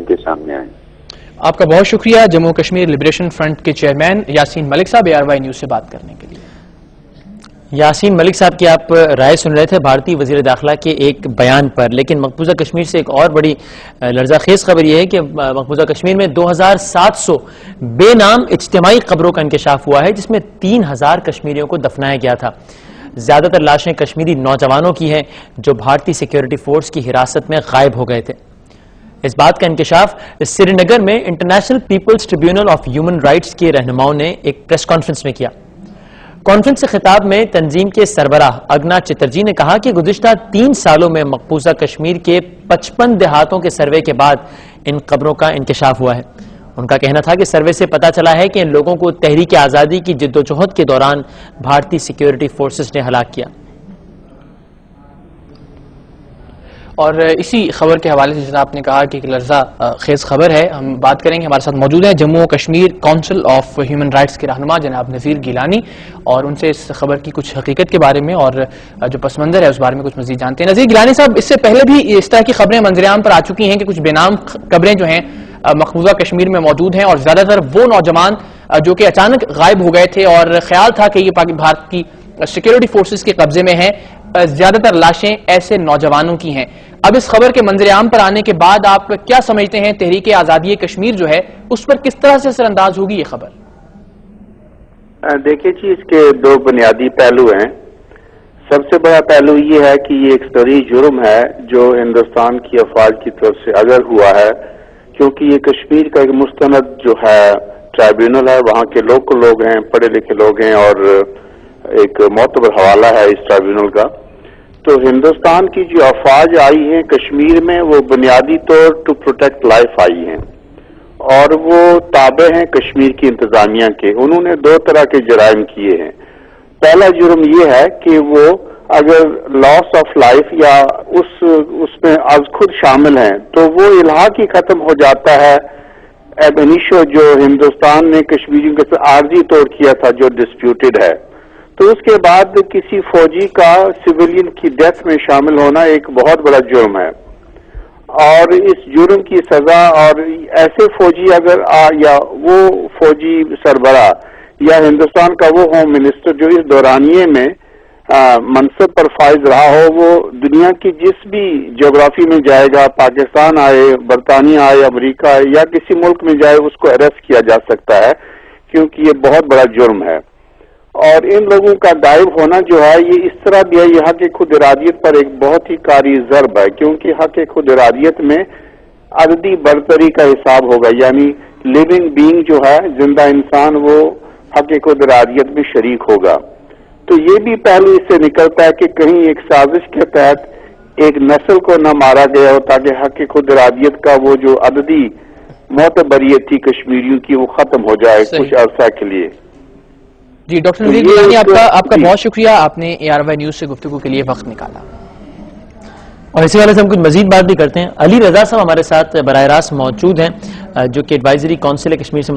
کے سامنے آئیں۔ آپ کا بہت شکریہ جموں کشمیر لبریشن فرنٹ کے چیئرمین یاسین ملک صاحب ARY نیوز سے بات کرنے کے لیے۔ یاسین ملک صاحب کی آپ رائے سن رہے تھے بھارتی وزیر داخلہ کے ایک بیان پر، لیکن مقبوضہ کشمیر سے ایک اور بڑی لرزہ خیز خبر یہ ہے کہ مقبوضہ کشمیر میں 2700 بے نام اجتماعی قبروں کا انکشاف ہوا ہے، جس میں 3000 کشمیریوں کو دفنایا گیا تھا۔ زیادہ تر لاشیں کشمیری نوجوانوں کی ہیں جو بھارتی سیکیورٹی فورس کی حراست میں غائب ہو گئے تھے۔ اس بات کا انکشاف سری نگر میں international people's tribunal of human rights کے رہنماؤں نے ایک پریس کانفرنس میں کیا۔ کانفرنس سے خطاب میں تنظیم کے سربراہ اگنا چترجی نے کہا کہ گزشتہ 3 سالوں میں مقبوضہ کشمیر کے 55 دیہاتوں کے سروے کے بعد ان قبروں کا انکشاف ہوا ہے۔ ان کا کہنا تھا کہ سروے سے پتہ چلا ہے کہ ان لوگوں کو تحریک آزادی کی جدوجہد کے دوران بھارتی سیکیورٹی فورسز نے ہلاک کیا۔ اور اسی خبر کے حوالے سے جیسا آپ نے کہا کہ ایک لرزہ خیز خبر ہے، ہم بات کریں گے، ہمارے ساتھ موجود ہیں Jammu Kashmir council of human rights کے رہنما جناب نذیر گیلانی، اور ان سے اس خبر کی کچھ حقیقت کے بارے میں اور جو پس منظر ہے اس بارے میں کچھ مزید جانتے ہیں۔ نذیر گیلانی صاحب، اس سے پہلے بھی اس طرح کی خبریں منظر عام پر آ چکی ہیں کہ کچھ بے نام قبریں جو ہیں مقبوضہ کشمیر میں موجود ہیں، اور زیادہ تر وہ نوجوان جو کہ اچانک غائب ہو گئے تھے اور خیال تھا کہ یہ بھارت کی سیکیورٹی فورسز کے قبضے میں ہیں، زیادہ تر لاشیں ایسے نوجوانوں کی ہیں۔ اب اس خبر کے منظر عام پر آنے کے بعد آپ کیا سمجھتے ہیں تحریک آزادی کشمیر جو ہے اس پر کس طرح سے اثر انداز ہوگی یہ خبر؟ دیکھیے جی، اس کے 2 بنیادی پہلو ہیں۔ سب سے بڑا پہلو یہ ہے کہ یہ ایک صریح جرم ہے جو ہندوستان کی افواج کی طرف سے اگر ہوا ہے، کیونکہ یہ کشمیر کا ایک مستند جو ہے ٹرائیبیونل ہے، وہاں کے لوکل لوگ ہیں، پڑھے لکھے لوگ ہیں، اور ایک معتبر حوالہ ہے اس ٹرائیبیونل کا۔ تو ہندوستان کی جو افواج آئی ہیں کشمیر میں وہ بنیادی طور ٹو پروٹیکٹ لائف آئی ہیں، اور وہ تابع ہیں کشمیر کی انتظامیہ کے۔ انہوں نے 2 طرح کے جرائم کیے ہیں۔ پہلا جرم یہ ہے کہ وہ اگر لاس آف لائف یا اس میں از خود شامل ہیں تو وہ الحاق ہی ختم ہو جاتا ہے ایب انیشو جو ہندوستان نے کشمیریوں کے ساتھ عارضی طور کیا تھا جو ڈسپیوٹڈ ہے۔ تو اس کے بعد کسی فوجی کا سویلین کی ڈیتھ میں شامل ہونا ایک بہت بڑا جرم ہے، اور اس جرم کی سزا، اور ایسے فوجی اگر یا وہ فوجی سربراہ یا ہندوستان کا وہ ہوم منسٹر جو اس دورانیے میں منصب پر فائز رہا ہو، وہ دنیا کی جس بھی جغرافی میں جائے گا، پاکستان آئے، برطانیہ آئے، امریکہ آئے، یا کسی ملک میں جائے، اس کو اریسٹ کیا جا سکتا ہے، کیونکہ یہ بہت بڑا جرم ہے۔ اور ان لوگوں کا غائب ہونا جو ہے یہ اس طرح بھی ہے، یہ حق خود ارادیت پر ایک بہت ہی کاری ضرب ہے، کیونکہ حق خود ارادیت میں عددی برتری کا حساب ہوگا، یعنی لیونگ بینگ جو ہے، زندہ انسان، وہ حق خود ارادیت میں شریک ہوگا۔ تو یہ بھی پہلو اس سے نکلتا ہے کہ کہیں ایک سازش کے تحت ایک نسل کو نہ مارا گیا ہو تاکہ حق خود ارادیت کا وہ جو عددی معتبریت تھی کشمیریوں کی وہ ختم ہو جائے کچھ عرصہ کے لیے۔ جی ڈاکٹر نذیر گیلانی، آپ کا بہت شکریہ، آپ نے ARY نیوز سے گفتگو کے لیے وقت نکالا۔ اور اسی والے سے ہم کچھ مزید بات بھی کرتے ہیں۔ علی رضا صاحب ہمارے ساتھ براہ راست موجود ہیں جو کہ ایڈوائزری کونسل کشمیر سے